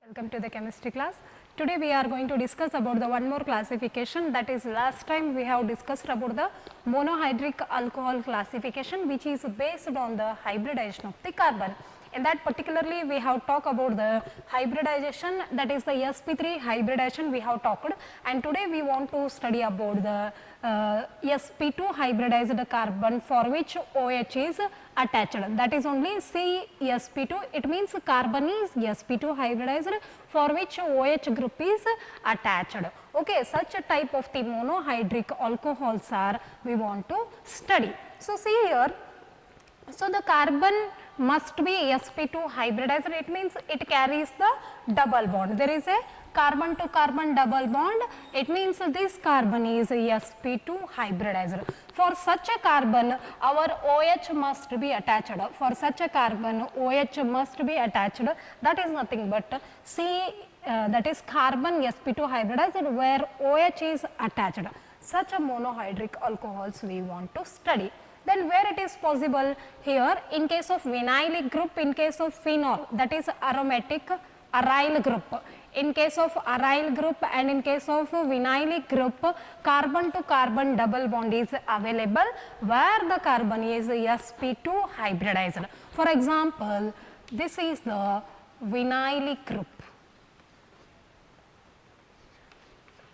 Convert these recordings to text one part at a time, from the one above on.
Welcome to the chemistry class. Today we are going to discuss about the one more classification, that is last time we have discussed about the monohydric alcohol classification, which is based on the hybridization of the carbon. In that particularly we have talked about the hybridization, that is the sp3 hybridization we have talked, and today we want to study about the sp2 hybridized carbon for which OH is attached, that is only CsP2. It means carbon is sp2 hybridized for which OH group is attached. Okay, such a type of the monohydric alcohols are we want to study. So see here, so the carbon must be sp2 hybridized, it means it carries the double bond. There is a carbon to carbon double bond, it means this carbon is sp2 hybridized. For such a carbon our OH must be attached. For such a carbon OH must be attached, that is nothing but that is carbon sp2 hybridized where OH is attached. Such a monohydric alcohols we want to study. Then where it is possible? Here in case of vinylic group, in case of phenol, that is aromatic aryl group. In case of aryl group and in case of vinylic group, carbon to carbon double bond is available where the carbon is sp2 hybridized. For example, this is the vinylic group.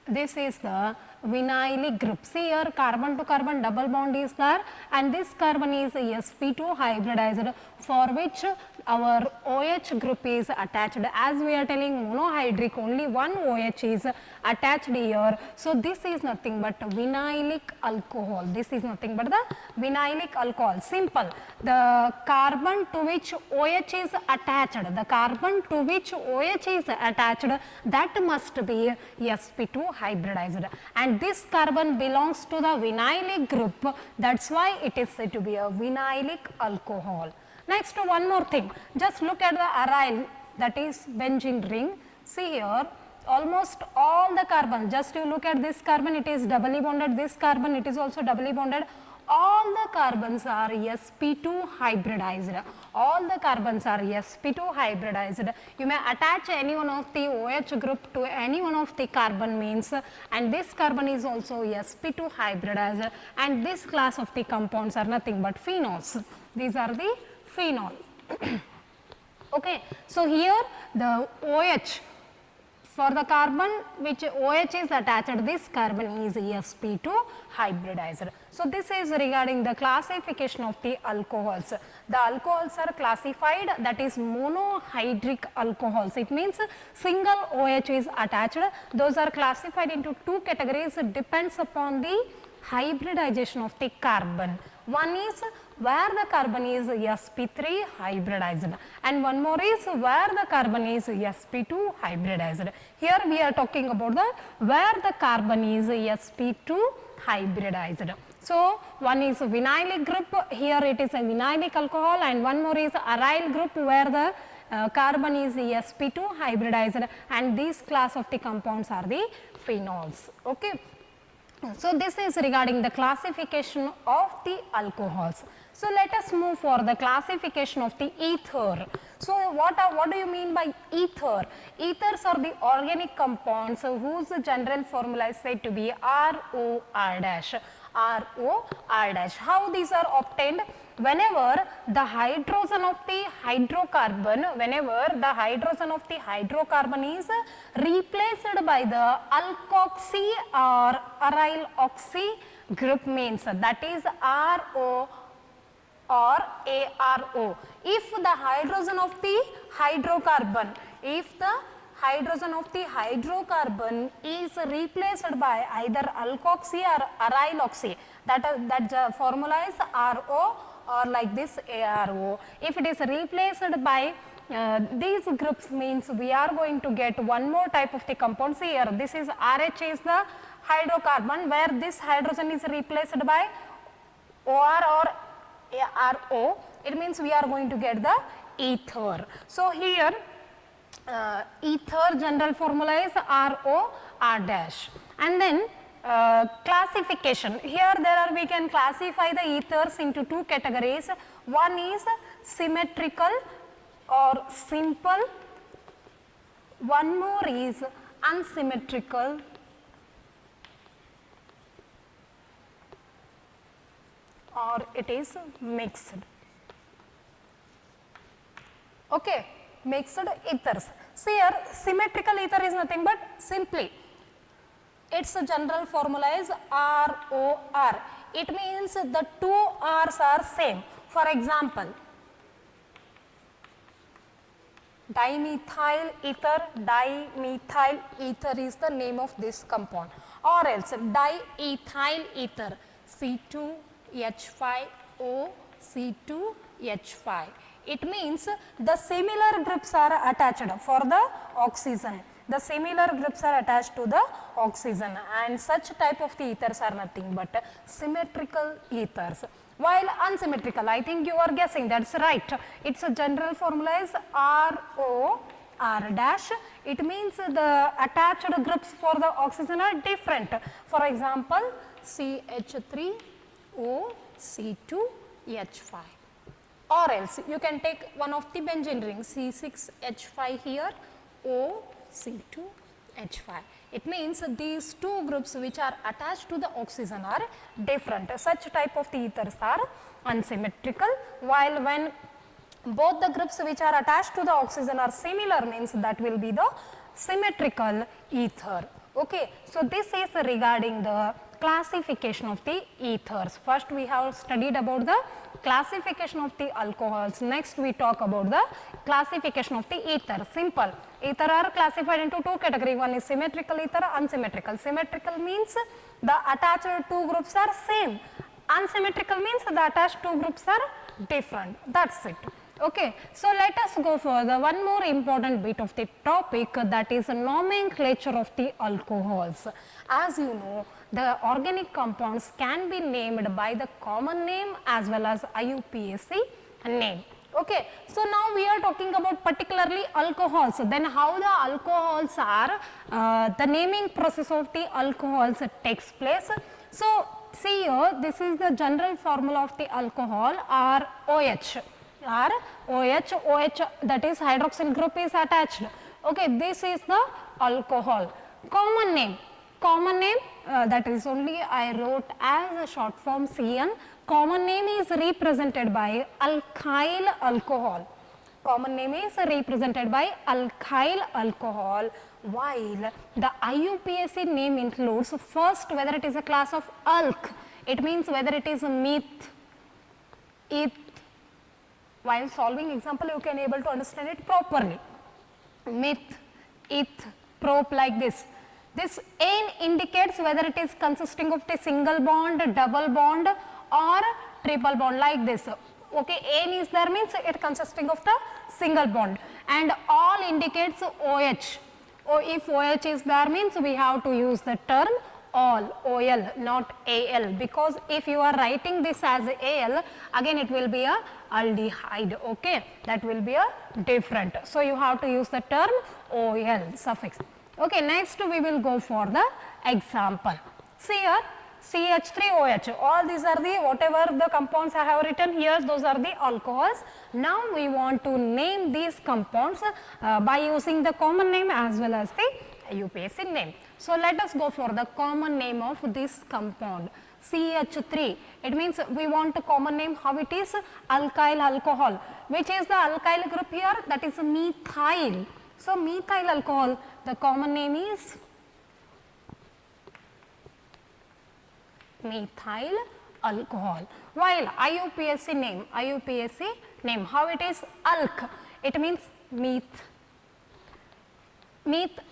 This is the vinylic group. See here, carbon to carbon double bond is there and this carbon is sp2 hybridized for which our OH group is attached. As we are telling monohydric, only one OH is attached here. So this is nothing but vinylic alcohol. This is nothing but the vinylic alcohol. Simple. The carbon to which OH is attached, the carbon to which OH is attached, that must be sp2 hybridized. And this carbon belongs to the vinylic group, that's why it is said to be a vinylic alcohol. Next, one more thing, just look at the aryl, that is benzene ring. See here, almost all the carbon, just you look at this carbon, it is doubly bonded, this carbon it is also doubly bonded. All the carbons are sp2 hybridized. All the carbons are sp2 hybridized. You may attach any one of the OH group to any one of the carbon means, and this carbon is also sp2 hybridized, and this class of the compounds are nothing but phenols. These are the phenol. Okay, so here the OH, for the carbon which OH is attached, this carbon is sp2 hybridized. So this is regarding the classification of the alcohols. The alcohols are classified, that is monohydric alcohols. It means single OH is attached. Those are classified into two categories, depends upon the hybridization of the carbon. One is where the carbon is sp3 hybridized and one more is where the carbon is sp2 hybridized. Here we are talking about the where the carbon is sp2 hybridized. So one is vinylic group, here it is a vinylic alcohol, and one more is aryl group where the carbon is sp2 hybridized, and this class of the compounds are the phenols. Okay. So this is regarding the classification of the alcohols. So let us move for the classification of the ether. So what do you mean by ether? Ethers are the organic compounds whose general formula is said to be ROR dash. ROR dash. How these are obtained? Whenever the hydrogen of the hydrocarbon, is replaced by the alkoxy or aryl oxy group means, that is RO or ARO. If the hydrogen of the hydrocarbon, is replaced by either alkoxy or aryl oxy, that formula is RO or like this ARO. If it is replaced by these groups means we are going to get one more type of the compound. See here, this is RH is the hydrocarbon where this hydrogen is replaced by OR or ARO. It means we are going to get the ether. So here ether general formula is ROR dash, and then classification. Here we can classify the ethers into two categories. One is symmetrical or simple One more is unsymmetrical or it is mixed. Okay, mixed ethers. See here, symmetrical ether is nothing but simply its general formula is ROR. It means the two R's are same. For example, dimethyl ether is the name of this compound, or else diethyl ether C2H5O C2H5. It means the similar groups are attached for the oxygen. The similar groups are attached to the oxygen, and such type of the ethers are nothing but symmetrical ethers. While unsymmetrical, I think you are guessing, that's right. Its general formula is ROR dash. It means the attached groups for the oxygen are different. For example, CH3O C2H5. Or else you can take one of the benzene rings, C6H5 here, O C2H5. It means these two groups which are attached to the oxygen are different. Such type of the ethers are unsymmetrical, while when both the groups which are attached to the oxygen are similar, means that will be the symmetrical ether. Okay, so this is regarding the classification of the ethers. First we have studied about the classification of the alcohols. Next we talk about the classification of the ether. Simple. Ether are classified into two categories. One is symmetrical ether, unsymmetrical. Symmetrical means the attached two groups are same. Unsymmetrical means the attached two groups are different. That's it. Okay, so let us go further. One more important bit of the topic, that is nomenclature of the alcohols. As you know, the organic compounds can be named by the common name as well as IUPAC name. Okay, so now we are talking about particularly alcohols. Then how the alcohols are, the naming process of the alcohols takes place. So see here, this is the general formula of the alcohol, ROH. OH, that is hydroxyl group is attached. Okay, this is the alcohol. Common name, that is only I wrote as a short form CN. Common name is represented by alkyl alcohol. Common name is represented by alkyl alcohol, while the IUPAC name includes first whether it is a class of alk, it means whether it is meth, eth. While solving example, you can able to understand it properly. Meth, eth, prop, like this. This N indicates whether it is consisting of the single bond, double bond or triple bond, like this. Okay, N is there means it consisting of the single bond, and all indicates OH. Or if OH is there means we have to use the term all, OL, not AL, because if you are writing this as AL, again it will be a aldehyde. Okay, that will be a different. So you have to use the term OL suffix. Okay, next we will go for the example. See here, CH3OH, all these are the whatever the compounds I have written here, those are the alcohols. Now we want to name these compounds by using the common name as well as the IUPAC name. So let us go for the common name of this compound, CH3. It means we want a common name, how it is, alkyl alcohol. Which is the alkyl group here? That is methyl. So methyl alcohol, the common name is methyl alcohol. While IUPAC name, how it is, alk. It means meth,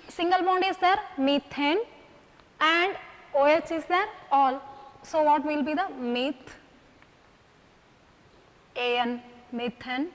single bond is there, methane, and OH is there, all. So what will be the methane,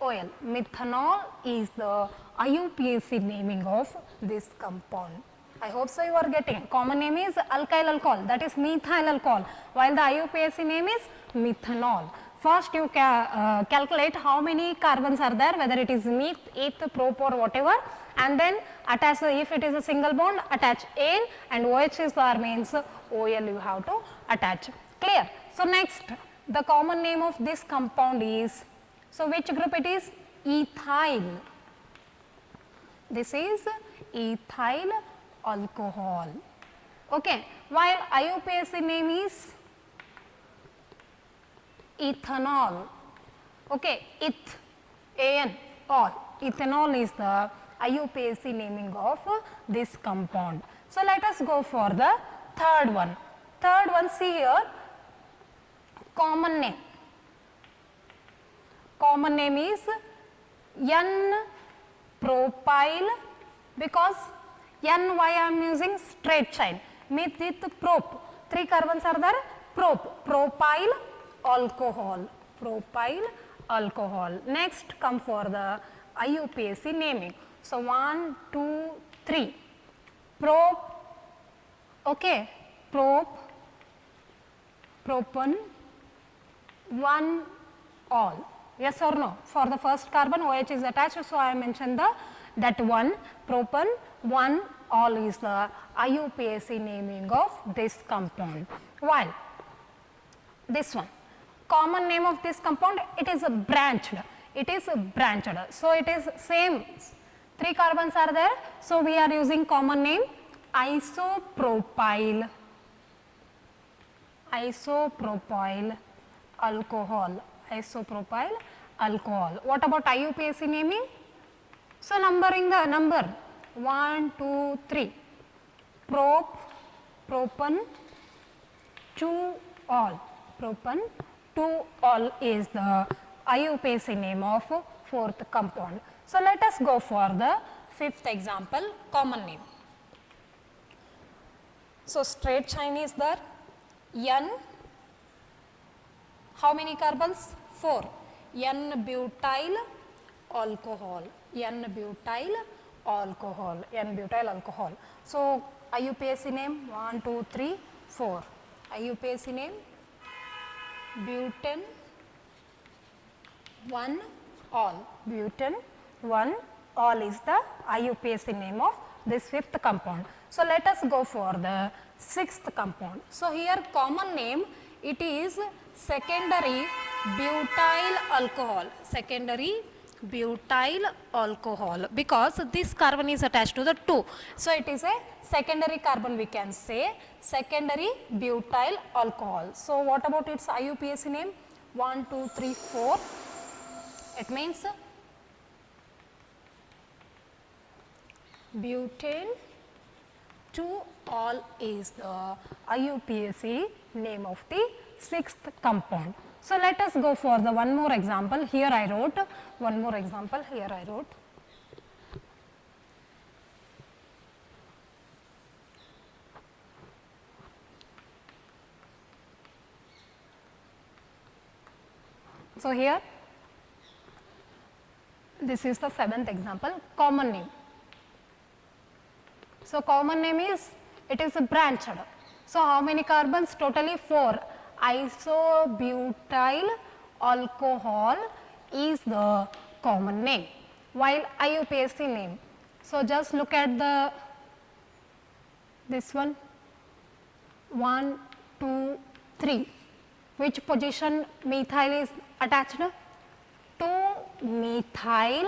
OL. Methanol is the IUPAC naming of this compound. I hope so you are getting. Common name is alkyl alcohol, that is methyl alcohol, while the IUPAC name is methanol. First you calculate how many carbons are there, whether it is meth, eth, prop or whatever, and then attach if it is a single bond, attach N, and OH is there means OL you have to attach. Clear? So next, the common name of this compound is, so which group it is? Ethyl. This is ethyl alcohol. Okay, while IUPAC name is ethanol. Okay, AN, all. Ethanol is the IUPAC naming of this compound. So let us go for the third one. Third one, see here, common name. Common name is N-propyl, because N, why I am using straight chain, with prop, 3 carbons are there, propyl alcohol, propyl alcohol. Next come for the IUPAC naming. So 1, 2, 3, okay, propan, 1 all. Yes or no? For the first carbon OH is attached, so I mentioned that one, propan, 1 all is the IUPAC naming of this compound. While this one, common name of this compound, it is branched. So it is same, 3 carbons are there, so we are using common name isopropyl alcohol. What about IUPAC naming? So numbering the number 1, 2, 3, propan 2 all. Propan 2 all is the IUPAC name of fourth compound. So let us go for the fifth example, common name. So straight chain is there, N, how many carbons? 4, N-butyl alcohol, N-butyl alcohol. So IUPAC name 1, 2, 3, 4. IUPAC name butane 1 all. Butane 1 all is the IUPAC name of this fifth compound. So let us go for the sixth compound. So here common name, it is secondary butyl alcohol, because this carbon is attached to the 2. So it is a secondary carbon, we can say secondary butyl alcohol. So what about its IUPAC name? 1, 2, 3, 4. It means butane 2 all is the IUPAC name of the sixth compound. So let us go for the one more example. Here I wrote one more example. Here I wrote. So here, this is the seventh example, common name. So common name is, it is branched. So how many carbons? Totally 4. Isobutyl alcohol is the common name, while IUPAC name. So just look at the this one, 1, 2, 3. Which position methyl is attached? 2-methyl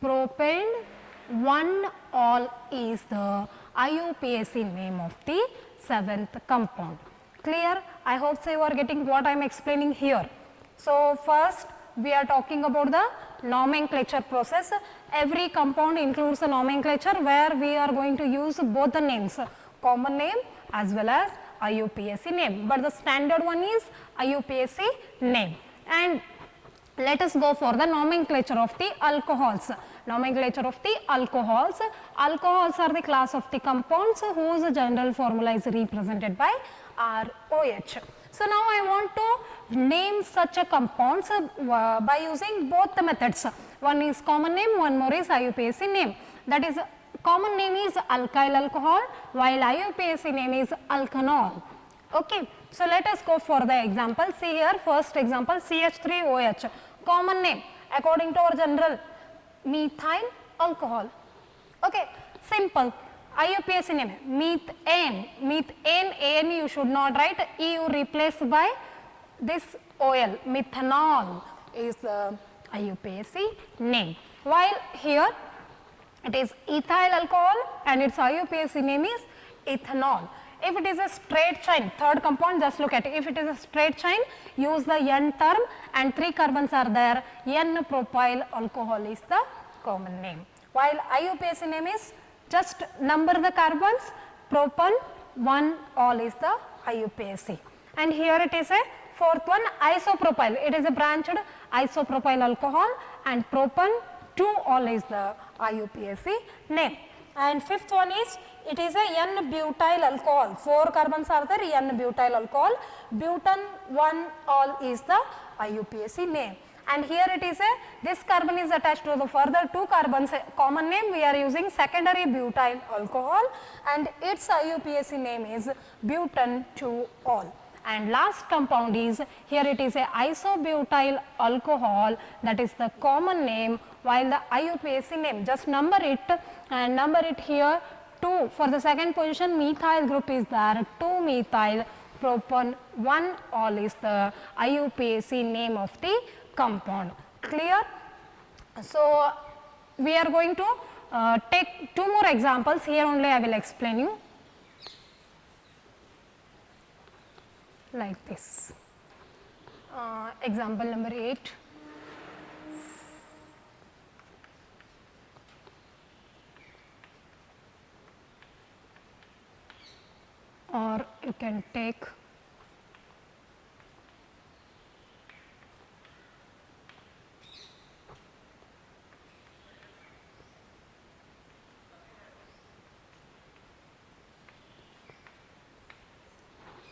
propane 1 all is the IUPAC name of the seventh compound. Clear? I hope so you are getting what I am explaining here. So first we are talking about the nomenclature process. Every compound includes a nomenclature where we are going to use both the names, common name as well as IUPAC name, but the standard one is IUPAC name. And let us go for the nomenclature of the alcohols. Alcohols are the class of the compounds whose general formula is represented by ROH. So now I want to name such a compounds by using both the methods. One is common name, one more is IUPAC name. That is, common name is alkyl alcohol, while IUPAC name is alkanol. Okay. So let us go for the example. See here, first example, CH3OH. Common name according to our general, methyl alcohol. Okay, simple. IUPAC name, methane, AN you should not write, E you replace by this OL, methanol is the IUPAC name. While here it is ethyl alcohol and its IUPAC name is ethanol. If it is a straight chain, third compound, just look at it. If it is a straight chain, use the N term and 3 carbons are there. N-propyl alcohol is the common name. While IUPAC name is just number the carbons, propan 1-ol is the IUPAC. And here it is a fourth one, isopropyl. It is a branched isopropyl alcohol and propan 2-ol is the IUPAC name. And fifth one is, it is a N-butyl alcohol. 4 carbons are there, N-butyl alcohol. Butan 1-ol is the IUPAC name. And here it is a, this carbon is attached to the further 2 carbons, common name we are using secondary butyl alcohol and its IUPAC name is butan 2-ol. And last compound is, here it is a isobutyl alcohol, that is the common name, while the IUPAC name, just number it and number it here 2. For the second position, methyl group is there, 2-methyl propan 1-ol is the IUPAC name of the compound. Clear? So, we are going to take 2 more examples. Here only I will explain you like this. Example number 8. Or you can take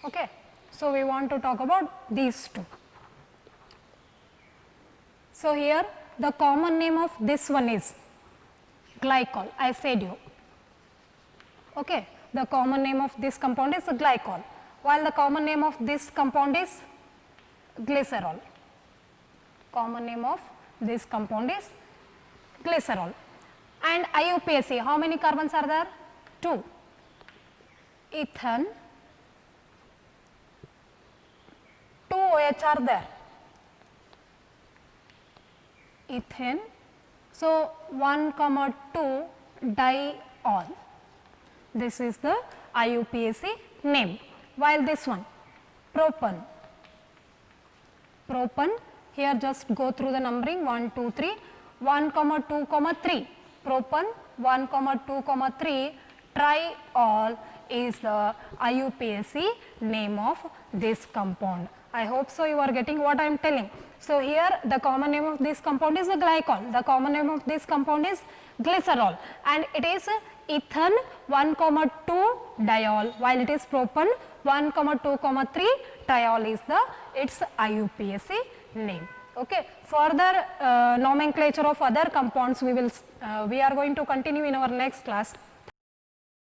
okay. So, we want to talk about these 2. So, here the common name of this one is glycol, I said you. Okay. The common name of this compound is glycol, while the common name of this compound is glycerol. Common name of this compound is glycerol. And IUPAC, how many carbons are there? 2. Ethane, 2 OH are there. Ethane, so 1,2 diol. This is the IUPAC name, while this one propan, here just go through the numbering 1, 2, 3, 1, 2, 3, propan 1, 2, 3 triol is the IUPAC name of this compound. I hope so you are getting what I am telling. So, here the common name of this compound is the glycol, the common name of this compound is glycerol and it is ethane 1,2 diol, while it is propan 1, 2, 3 triol is the its IUPAC name. Okay. Further nomenclature of other compounds we are going to continue in our next class.